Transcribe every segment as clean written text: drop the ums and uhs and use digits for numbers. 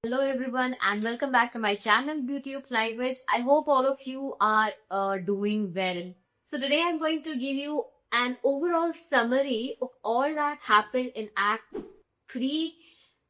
Hello everyone and welcome back to my channel Beauty of Language. I hope all of you are doing well. So today I'm going to give you an overall summary of all that happened in Act 3.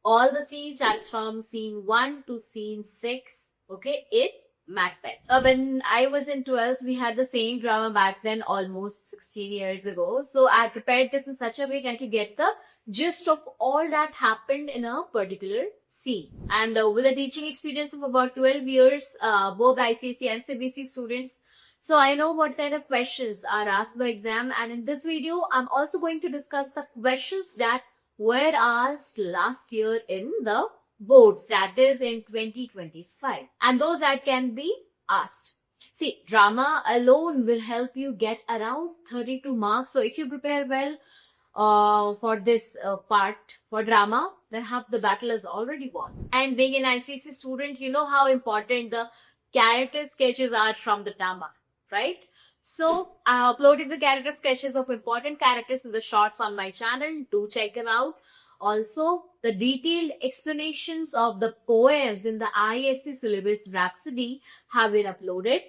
All the scenes, that's from scene 1 to scene 6, okay, in Macbeth. When I was in 12th, we had the same drama back then almost 16 years ago. So I prepared this in such a way that you get the gist of all that happened in a particular scene. And with a teaching experience of about 12 years, both ICSE and CBSE students, so I know what kind of questions are asked by exam. And in this video, I'm also going to discuss the questions that were asked last year in the boards, that is in 2025, and those that can be asked. See, drama alone will help you get around 32 marks. So if you prepare well for this part for drama, then half the battle is already won. And being an ICSE student, you know how important the character sketches are from the drama, right? So I uploaded the character sketches of important characters in the shorts on my channel. Do check them out. Also, the detailed explanations of the poems in the ISC syllabus Rhapsody have been uploaded.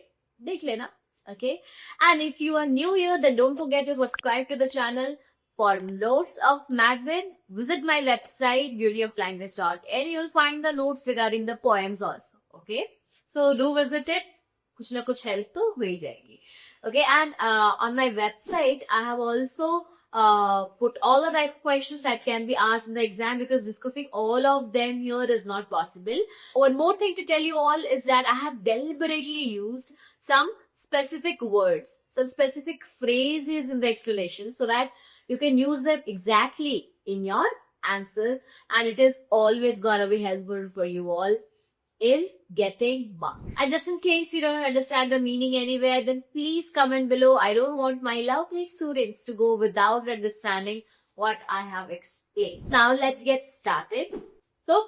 Dekh lena, okay? And if you are new here, then don't forget to subscribe to the channel. For notes of Macbeth, visit my website beautyoflanguage.in. You'll find the notes regarding the poems also, okay? So do visit it. Kuch na kuch help to ho hi jayegi. Okay, and on my website, I have also put all of the questions that can be asked in the exam, because discussing all of them here is not possible. One more thing to tell you all is that I have deliberately used some specific words, some specific phrases in the explanation so that you can use them exactly in your answer, and it is always gonna be helpful for you all in getting marks. And just in case you don't understand the meaning anywhere, then please comment below. I don't want my lovely students to go without understanding what I have explained. Now let's get started. So,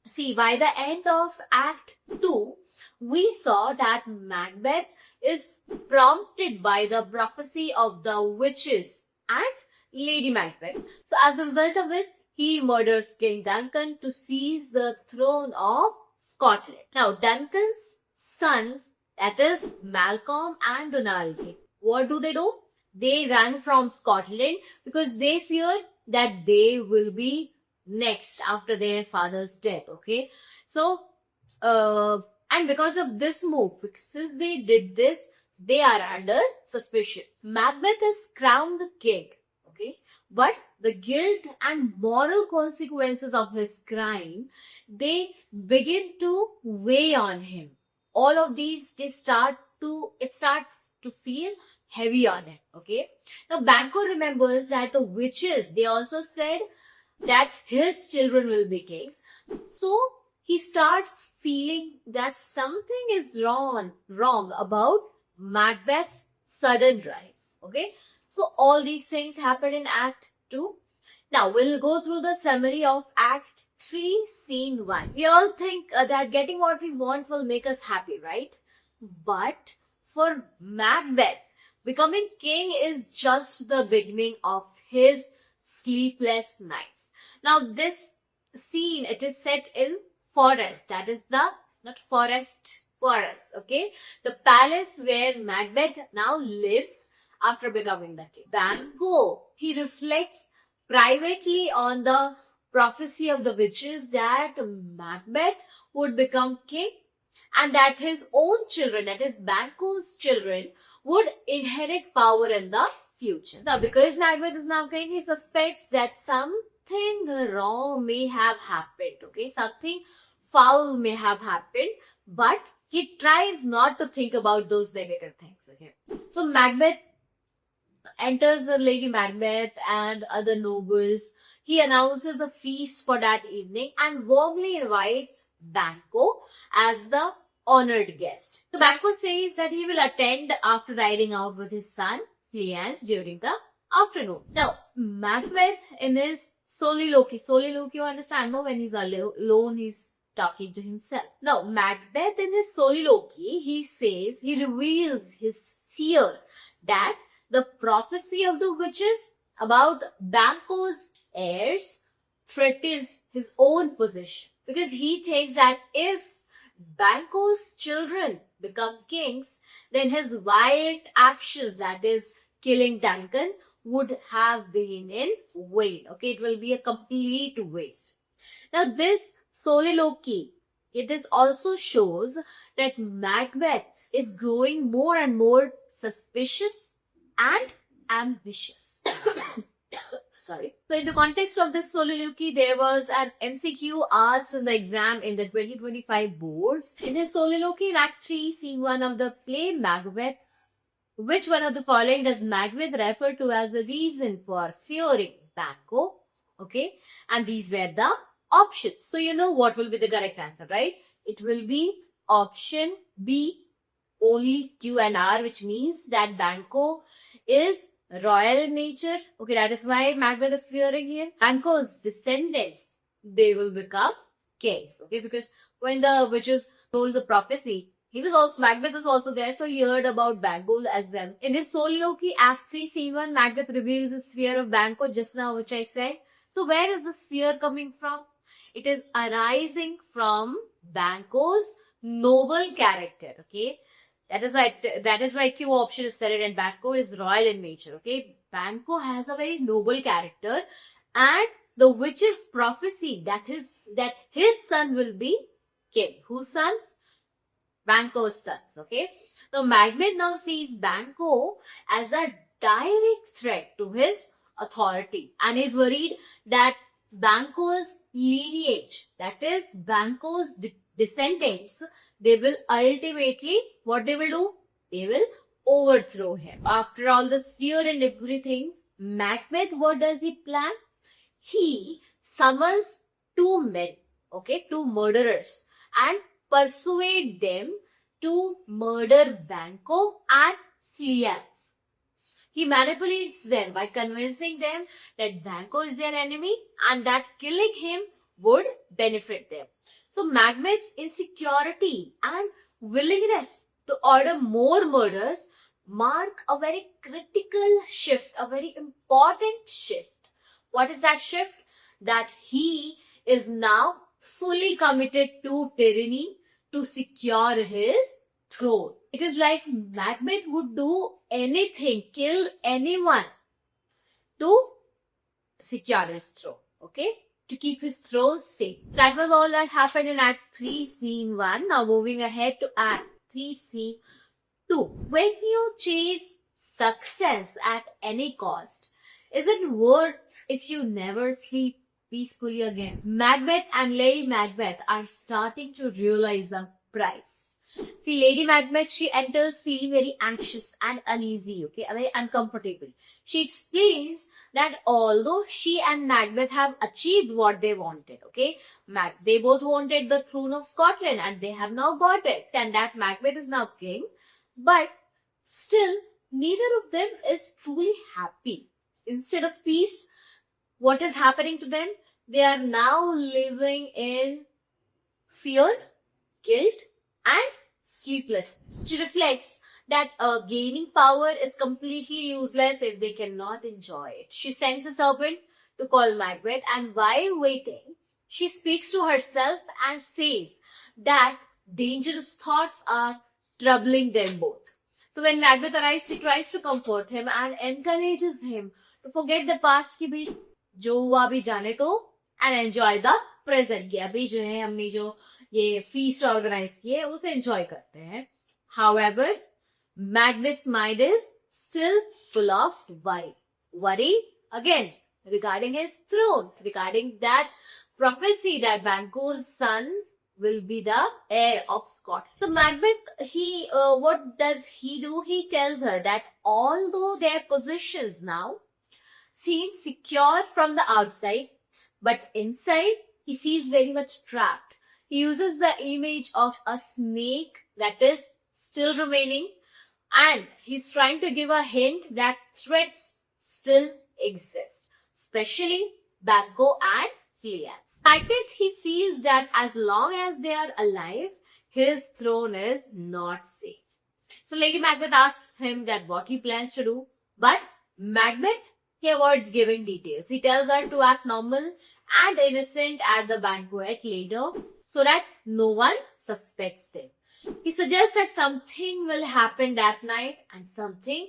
see, by the end of Act 2, we saw that Macbeth is prompted by the prophecy of the witches and Lady Macbeth. So as a result of this, he murders King Duncan to seize the throne of Scotland. Now, Duncan's sons, that is Malcolm and Donaldy, what do? They ran from Scotland because they feared that they will be next after their father's death, okay? So, and because of this move, since they did this, they are under suspicion. Macbeth is crowned king, okay? But the guilt and moral consequences of his crime, they begin to weigh on him. All of these, it starts to feel heavy on him, okay? Now, Banquo remembers that the witches, they also said that his children will be kings. So, he starts feeling that something is wrong about Macbeth's sudden rise, okay? So, all these things happen in Act 2. Now, we'll go through the summary of Act 3, Scene 1. We all think that getting what we want will make us happy, right? But for Macbeth, becoming king is just the beginning of his sleepless nights. Now, this scene, it is set in forest. That is the, not forest, okay? The palace where Macbeth now lives after becoming the king. Banquo, he reflects privately on the prophecy of the witches that Macbeth would become king and that his own children, that is Banquo's children, would inherit power in the future. Now, because Macbeth is now king, he suspects that something wrong may have happened, okay? Something foul may have happened, but he tries not to think about those negative things, okay? So, Macbeth enters the Lady Macbeth and other nobles. He announces a feast for that evening and warmly invites Banquo as the honored guest. So Banquo says that he will attend after riding out with his son Fleance during the afternoon. Now, Macbeth in his soliloquy, you understand, no? When he's alone, he's talking to himself. Now, Macbeth in his soliloquy, he reveals his fear that the prophecy of the witches about Banquo's heirs threatens his own position. because he thinks that if Banquo's children become kings, then his violent actions, that is killing Duncan, would have been in vain. Okay, it will be a complete waste. Now this soliloquy, this also shows that Macbeth is growing more and more suspicious and ambitious. Sorry. So in the context of this soliloquy, there was an MCQ asked in the exam in the 2025 boards. In his soliloquy in Act 3, Scene 1 of the play Macbeth, which one of the following does Macbeth refer to as the reason for fearing Banquo? Okay, and these were the options. So you know what will be the correct answer, right? It will be option B, only Q and R, which means that Banquo is royal in nature. Okay, that is why Macbeth is fearing here. Banquo's descendants, they will become kings. Okay, because when the witches told the prophecy, Macbeth was also there, so he heard about Banquo as well. In his soliloquy, Act 3, Scene 1, Macbeth reveals his fear of Banquo just now, which I said. So where is this fear coming from? It is arising from Banquo's noble character. Okay, that is why Q option is selected, and Banquo is royal in nature. Okay, Banquo has a very noble character, and the witch's prophecy that his son will be king. Whose sons? Banquo's sons. Okay, so Macbeth now sees Banquo as a direct threat to his authority, and is worried that Banquo's lineage, that is Banquo's descendants, they will ultimately, what they will do? They will overthrow him. After all this fear and everything, Macbeth, what does he plan? He summons two men, okay, two murderers, and persuade them to murder Banquo and Fleance. He manipulates them by convincing them that Banquo is their enemy and that killing him would benefit them. So Macbeth's insecurity and willingness to order more murders mark a very critical shift, a very important shift. What is that shift? That he is now fully committed to tyranny to secure his throne. It is like Macbeth would do anything, kill anyone to secure his throne, okay? To keep his throne safe. That was all that happened in Act 3, Scene 1. Now moving ahead to Act 3, Scene 2. When you chase success at any cost, is it worth if you never sleep peacefully again? Macbeth and Lady Macbeth are starting to realize the price. See, Lady Macbeth, she enters feeling very anxious and uneasy, okay, very uncomfortable. She explains that although she and Macbeth have achieved what they wanted, okay, they both wanted the throne of Scotland and they have now got it, and that Macbeth is now king, but still neither of them is truly happy. Instead of peace, what is happening to them? They are now living in fear, guilt, and sleeplessness. She reflects that gaining power is completely useless if they cannot enjoy it. She sends a servant to call Macbeth, and while waiting, she speaks to herself and says that dangerous thoughts are troubling them both. So when Macbeth arrives, she tries to comfort him and encourages him to forget the past की भी जो हुआ भी जाने तो and enjoy the present. कि अभी जो है हमने जो ये feast organize किए उसे enjoy करते हैं. However, Macbeth's mind is still full of worry. Worry again regarding his throne, regarding that prophecy that Banquo's son will be the heir of Scotland. So Macbeth, what does he do? He tells her that although their positions now seem secure from the outside, but inside he feels very much trapped. He uses the image of a snake that is still remaining, and he's trying to give a hint that threats still exist, especially Banquo and Fleance. Macbeth, he feels that as long as they are alive, his throne is not safe. So Lady Macbeth asks him that what he plans to do, but Macbeth, he avoids giving details. He tells her to act normal and innocent at the banquet later so that no one suspects them. He suggests that something will happen that night and something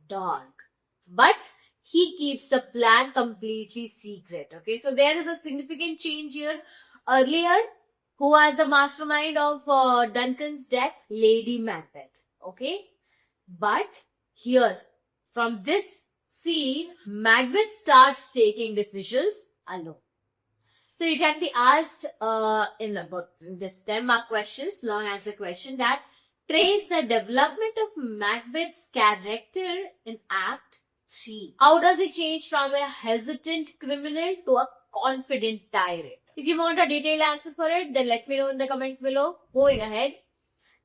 dark. But he keeps the plan completely secret. Okay, so there is a significant change here. Earlier, who was the mastermind of Duncan's death? Lady Macbeth. Okay, but here, from this scene, Macbeth starts taking decisions alone. So you can be asked in about this 10 mark questions, long answer question that trace the development of Macbeth's character in Act 3. How does he change from a hesitant criminal to a confident tyrant? If you want a detailed answer for it, then let me know in the comments below. Going ahead,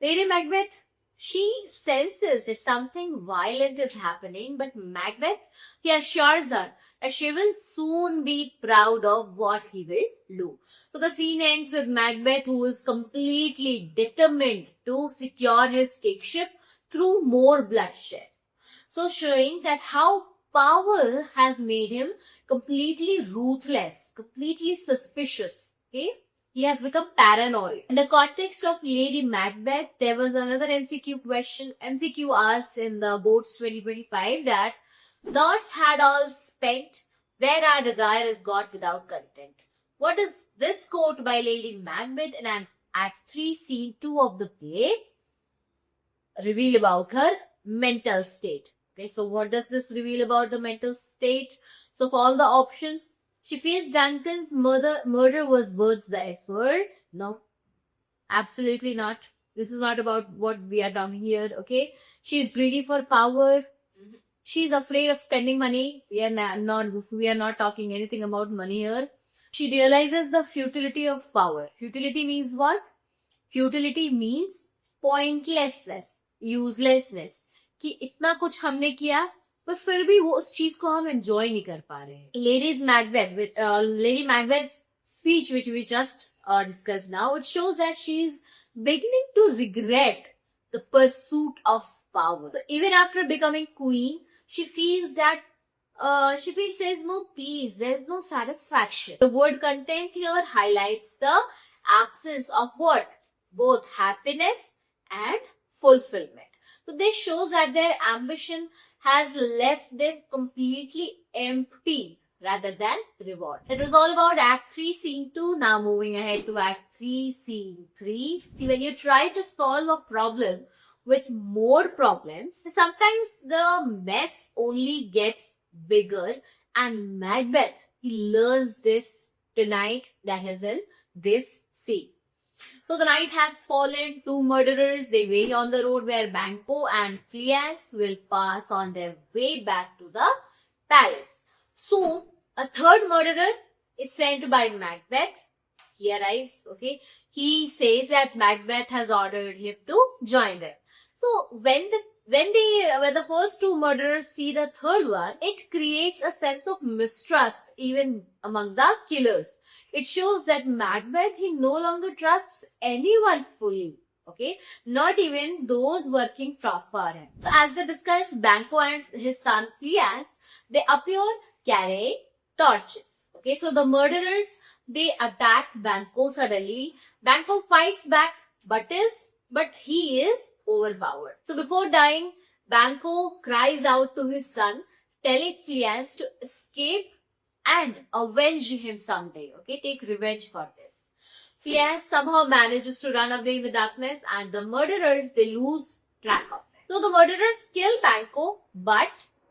Lady Macbeth, she senses that something violent is happening, but Macbeth, he assures her that she will soon be proud of what he will do. So the scene ends with Macbeth, who is completely determined to secure his kingship through more bloodshed. So showing that how power has made him completely ruthless, completely suspicious. Okay? He has become paranoid. In the context of Lady Macbeth, there was another MCQ question, MCQ asked in the Boards 2025 that thoughts had all spent, where our desire is got without content. What does this quote by Lady Macbeth in Act 3, Scene 2 of the play reveal about her mental state? Okay, so what does this reveal about the mental state? So for all the options, she feels Duncan's murder was worth the effort. No, absolutely not. This is not about what we are talking here, okay? She's greedy for power. She's afraid of spending money. We are not talking anything about money here. She realizes the futility of power. Futility means what? Futility means pointlessness, uselessness. कि इतना कुछ हमने किया पर फिर भी वो उस चीज को हम एंजॉय नहीं कर पा रहे हैं. Lady Macbeth's speech, which we just discussed now, it shows that she is beginning to regret the pursuit of power. So even after becoming queen, she feels that there's no peace, there's no satisfaction. The word content here highlights the absence of what? Both happiness and fulfillment. So this shows that their ambition has left them completely empty rather than reward. It was all about Act 3, Scene 2. Now moving ahead to Act 3, Scene 3. See, when you try to solve a problem with more problems, sometimes the mess only gets bigger, and Macbeth, he learns this tonight that is in this scene. So the night has fallen. Two murderers, they wait on the road where Banquo and Fleance will pass on their way back to the palace. Soon, a third murderer is sent by Macbeth. He arrives, okay. He says that Macbeth has ordered him to join them. So when the first two murderers see the third one, it creates a sense of mistrust even among the killers. It shows that Macbeth, he no longer trusts anyone fully. Okay, not even those working for him. So as they discuss, Banquo and his son Fleance, they appear carrying torches. Okay, so the murderers, they attack Banquo suddenly. Banquo fights back, but he is overpowered. So before dying, Banquo cries out to his son, telling Fleance to escape and avenge him someday. Okay, take revenge for this. Fleance somehow manages to run away in the darkness, and the murderers, they lose track of him. So the murderers kill Banquo, but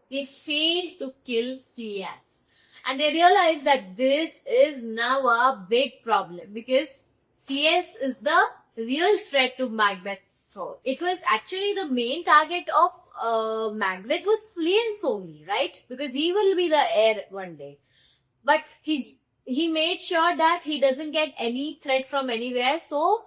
they fail to kill Fleance. And they realize that this is now a big problem because Fleance is the real threat to Macbeth's throne. It was actually the main target of Macbeth was Fleance only, right? Because he will be the heir one day. But he made sure that he doesn't get any threat from anywhere. So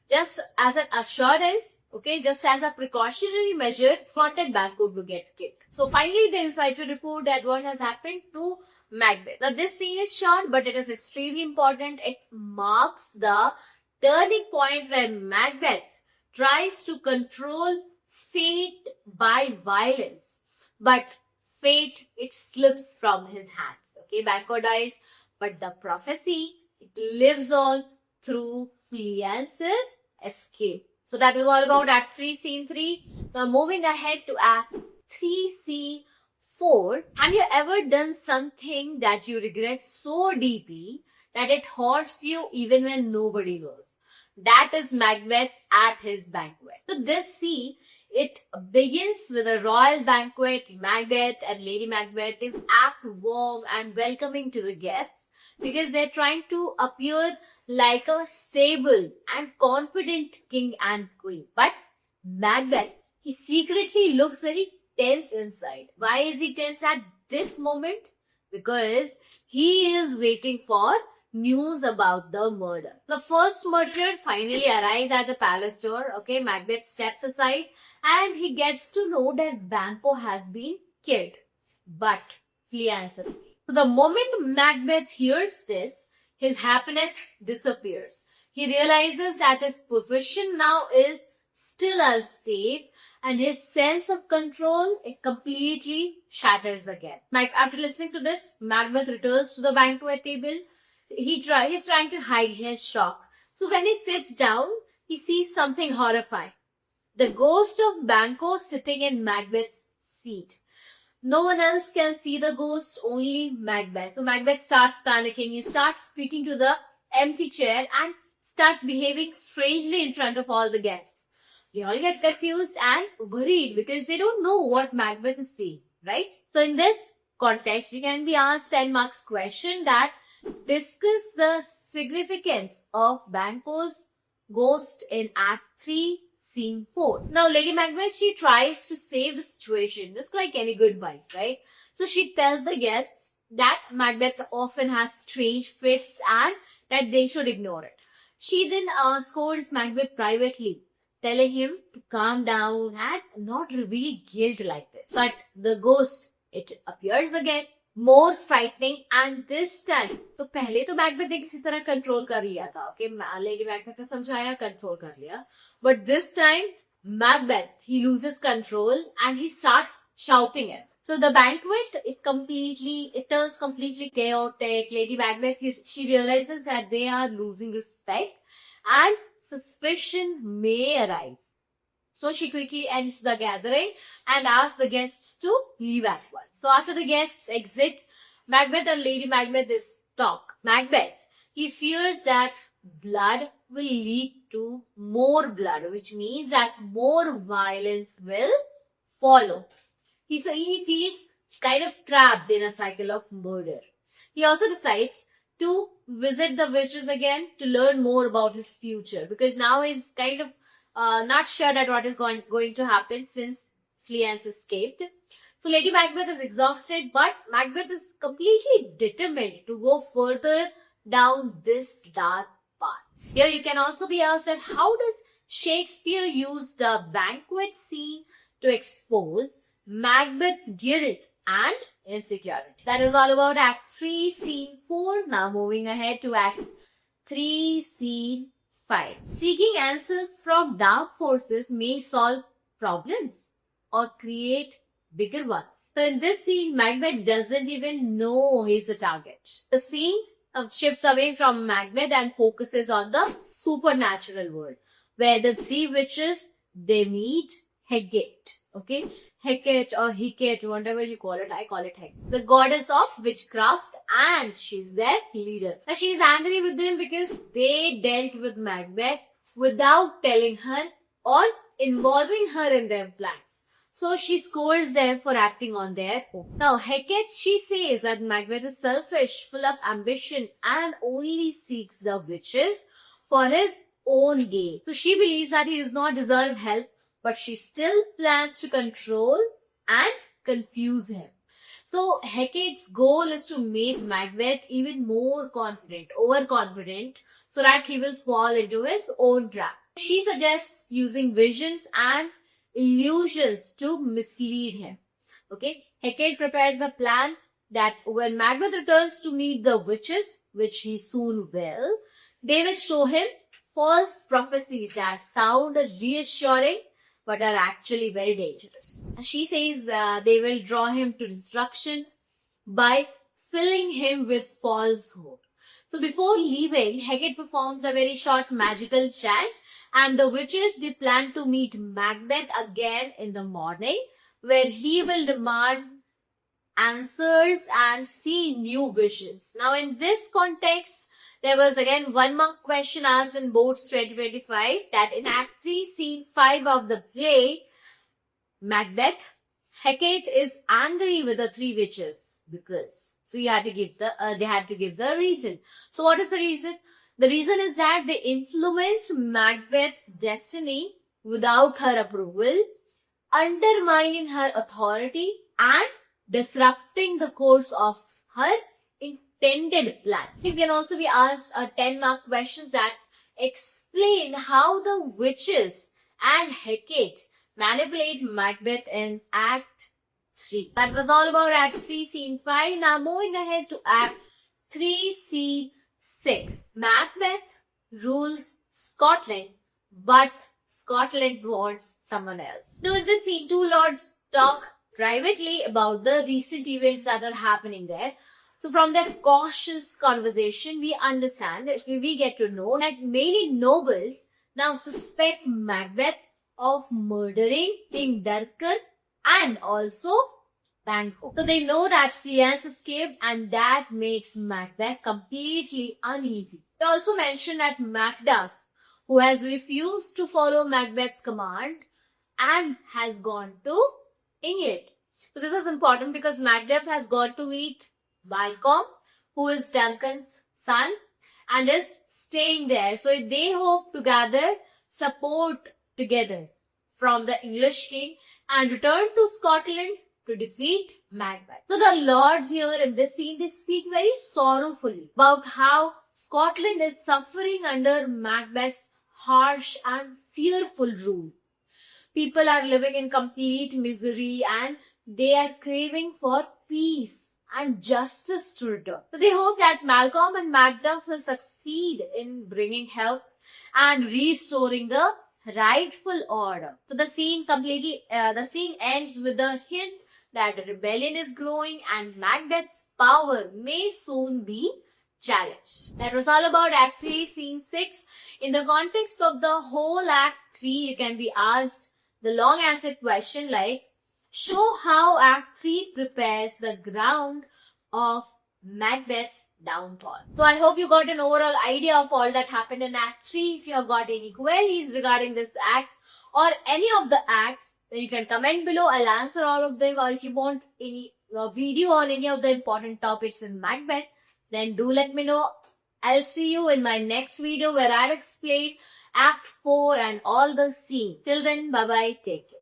just as an assurance, okay, just as a precautionary measure, he wanted Banquo to get killed. So finally they decide to report that what has happened to Macbeth. Now this scene is short, but it is extremely important. It marks the turning point where Macbeth tries to control fate by violence. But fate, it slips from his hands. Okay, Banquo dies, But the prophecy, it lives on through Phleanthus' escape. So that was all about Act 3, Scene 3. Now moving ahead to Act 3, Scene 4. Have you ever done something that you regret so deeply that it haunts you even when nobody knows? That is Macbeth at his banquet. So this scene, it begins with a royal banquet. Macbeth and Lady Macbeth is act warm and welcoming to the guests because they're trying to appear like a stable and confident king and queen. But Macbeth, he secretly looks very tense inside. Why is he tense at this moment? Because he is waiting for news about the murder. The first murderer finally arrives at the palace door. Okay, Macbeth steps aside and he gets to know that Banquo has been killed. But Phleanthus escaped. So the moment Macbeth hears this, his happiness disappears. He realizes that his position now is still unsafe and his sense of control, it completely shatters again. After listening to this, Macbeth returns to the banquet table. He's trying to hide his shock. So when he sits down, he sees something horrifying. The ghost of Banquo sitting in Macbeth's seat. No one else can see the ghost, only Macbeth. So Macbeth starts panicking. He starts speaking to the empty chair and starts behaving strangely in front of all the guests. They all get confused and worried because they don't know what Macbeth is saying, right? So in this context, you can be asked 10 marks question that discuss the significance of Banquo's ghost in Act 3, Scene 4. Now, Lady Macbeth, she tries to save the situation, just like any good wife, right? So she tells the guests that Macbeth often has strange fits and that they should ignore it. She then scolds Macbeth privately, telling him to calm down and not reveal guilt like this. But the ghost, it appears again, more frightening, and this time, तो पहले तो Macbeth ने किसी तरह control कर लिया था, okay? Lady Macbeth ने समझाया, कंट्रोल कर लिया. But this time, Macbeth, he loses control and he starts shouting it. So the banquet, it turns completely chaotic. Lady Macbeth, she realizes that they are losing respect and suspicion may arise. So she quickly ends the gathering and asks the guests to leave at once. So after the guests exit, Macbeth and Lady Macbeth talk. Macbeth, he fears that blood will lead to more blood, which means that more violence will follow. He feels kind of trapped in a cycle of murder. He also decides to visit the witches again to learn more about his future because now he's kind of not sure that what is going to happen since Phleanthus escaped. So Lady Macbeth is exhausted, but Macbeth is completely determined to go further down this dark path. Here you can also be asked that how does Shakespeare use the banquet scene to expose Macbeth's guilt and insecurity? That is all about Act 3, Scene 4. Now moving ahead to Act 3, Scene 5. Seeking answers from dark forces may solve problems or create bigger ones. So in this scene, Macbeth doesn't even know he's the target. The scene shifts away from Macbeth and focuses on the supernatural world, where the three witches, they meet Hecate. Okay? Hecate or Hecate, whatever you call it, I call it Hecate. The goddess of witchcraft, and she's their leader. Now she's angry with them because they dealt with Macbeth without telling her or involving her in their plans. So she scolds them for acting on their own. Now Hecate, she says that Macbeth is selfish, full of ambition, and only seeks the witches for his own gain. So she believes that he does not deserve help, but she still plans to control and confuse him. So Hecate's goal is to make Macbeth even more confident, overconfident, so that he will fall into his own trap. She suggests using visions and illusions to mislead him. Okay, Hecate prepares a plan that when Macbeth returns to meet the witches, which he soon will, they will show him false prophecies that sound reassuring but are actually very dangerous. She says they will draw him to destruction by filling him with false hope. So before leaving, Hecate performs a very short magical chant, and the witches they plan to meet Macbeth again in the morning, where he will demand answers and see new visions. Now, in this context, there was again one mark question asked in Boards 2025 that in Act 3, Scene 5 of the play, Macbeth, Hecate is angry with the three witches because they had to give the reason. So what is the reason? The reason is that they influenced Macbeth's destiny without her approval, undermining her authority and disrupting the course of her intended plans. You can also be asked 10-mark questions that explain how the witches and Hecate manipulate Macbeth in Act 3. That was all about Act 3, Scene 5. Now moving ahead to Act 3, Scene 6. Macbeth rules Scotland, but Scotland wants someone else. So in this scene, two lords talk privately about the recent events that are happening there. So from that cautious conversation, we understand that we get to know that many nobles now suspect Macbeth of murdering King Duncan and also Banquo. So they know that Fleance escaped and that makes Macbeth completely uneasy. They also mention that Macduff, who has refused to follow Macbeth's command and has gone to England. So this is important because Macbeth has got to meet Malcolm, who is Duncan's son, and is staying there. So they hope to gather support together from the English king and return to Scotland to defeat Macbeth. So the lords here in this scene, they speak very sorrowfully about how Scotland is suffering under Macbeth's harsh and fearful rule. People are living in complete misery and they are craving for peace and justice to return. So they hope that Malcolm and Macduff will succeed in bringing help and restoring the rightful order. So the scene ends with a hint that the rebellion is growing and Macbeth's power may soon be challenged. That was all about Act 3, Scene 6. In the context of the whole Act 3, you can be asked the long answer question like, show how Act 3 prepares the ground of Macbeth's downfall. So I hope you got an overall idea of all that happened in Act 3. If you have got any queries regarding this act or any of the acts, then you can comment below. I'll answer all of them. Or if you want any video on any of the important topics in Macbeth, then do let me know. I'll see you in my next video where I'll explain Act 4 and all the scenes. Till then, bye-bye. Take care.